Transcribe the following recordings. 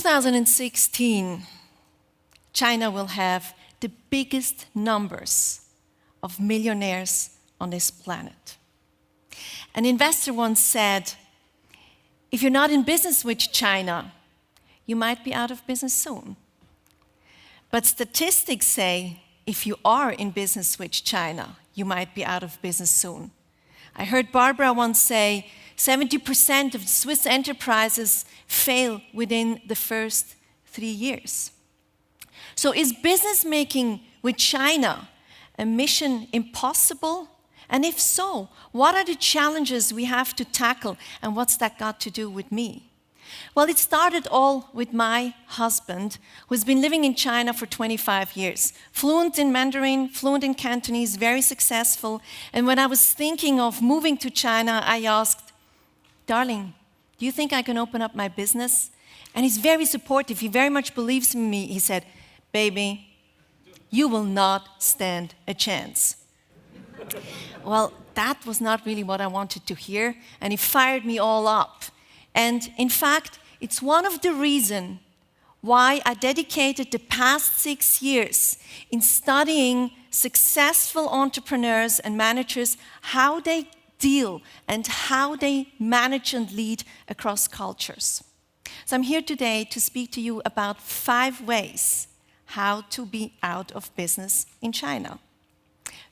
2016, China will have the biggest numbers of millionaires on this planet. An investor once said, if you're not in business with China, you might be out of business soon. But statistics say, if you are in business with China, you might be out of business soon. I heard Barbara once say, 70% of Swiss enterprises fail within the first 3 years. So is business making with China a mission impossible? And if so, what are the challenges we have to tackle, and what's that got to do with me? Well, it started all with my husband, who's been living in China for 25 years. Fluent in Mandarin, fluent in Cantonese, very successful. And when I was thinking of moving to China, I asked, darling, do you think I can open up my business? And he's very supportive. He very much believes in me. He said, baby, you will not stand a chance. Well, that was not really what I wanted to hear, and he fired me all up. And in fact, it's one of the reasons why I dedicated the past 6 years in studying successful entrepreneurs and managers, how they deal and how they manage and lead across cultures. So I'm here today to speak to you about 5 ways how to be out of business in China.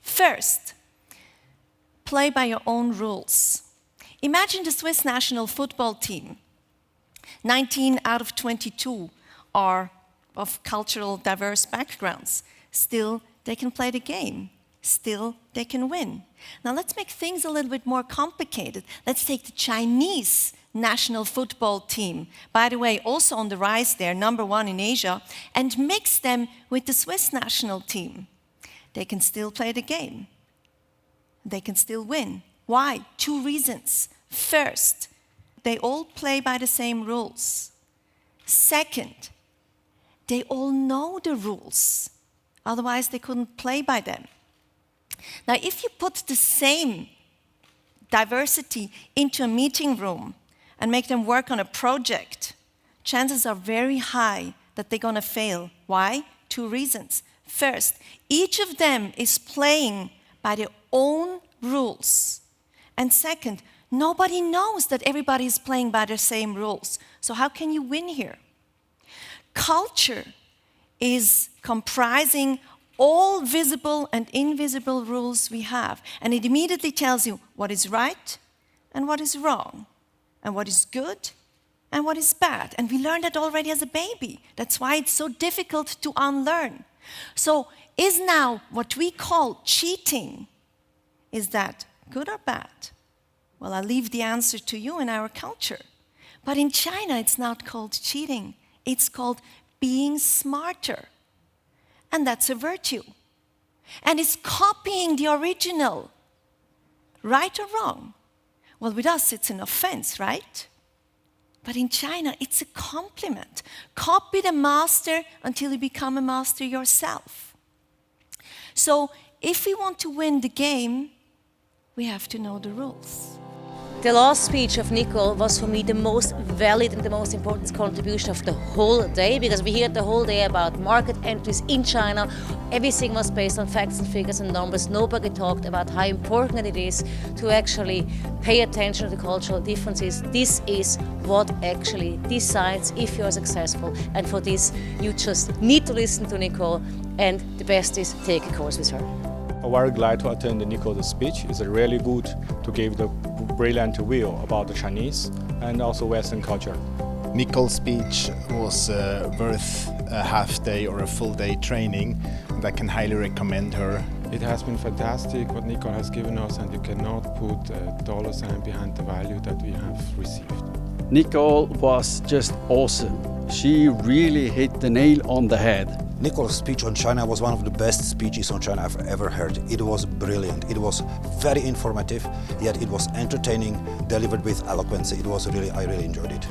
First, play by your own rules. Imagine the Swiss national football team. 19 out of 22 are of cultural diverse backgrounds. Still, they can play the game. Still, they can win. Now let's make things a little bit more complicated. Let's take the Chinese national football team, by the way, also on the rise there, #1 in Asia, and mix them with the Swiss national team. They can still play the game. They can still win. Why? 2 reasons. First, they all play by the same rules. Second, they all know the rules. Otherwise, they couldn't play by them. Now, if you put the same diversity into a meeting room and make them work on a project, chances are very high that they're going to fail. Why? 2 reasons. First, each of them is playing by their own rules. And second, nobody knows that everybody is playing by the same rules. So how can you win here? Culture is comprising all visible and invisible rules we have. And it immediately tells you what is right and what is wrong, and what is good and what is bad. And we learned that already as a baby. That's why it's so difficult to unlearn. So is now what we call cheating, is that good or bad? Well, I'll leave the answer to you in our culture. But in China, it's not called cheating. It's called being smarter. And that's a virtue. And it's copying the original. Right or wrong? Well, with us, it's an offense, right? But in China, it's a compliment. Copy the master until you become a master yourself. So if we want to win the game, we have to know the rules. The last speech of Nicole was for me the most valid and the most important contribution of the whole day, because we heard the whole day about market entries in China. Everything was based on facts and figures and numbers. Nobody talked about how important it is to actually pay attention to the cultural differences. This is what actually decides if you are successful. And for this, you just need to listen to Nicole, and the best is take a course with her. I'm very glad to attend Nicole's speech. It's really good to give the brilliant view about the Chinese and also Western culture. Nicole's speech was worth a half day or a full day training, and I can highly recommend her. It has been fantastic what Nicole has given us, and you cannot put a dollar sign behind the value that we have received. Nicole was just awesome. She really hit the nail on the head. Nicole's speech on China was one of the best speeches on China I've ever heard. It was brilliant. It was very informative, yet it was entertaining, delivered with eloquence. I really enjoyed it.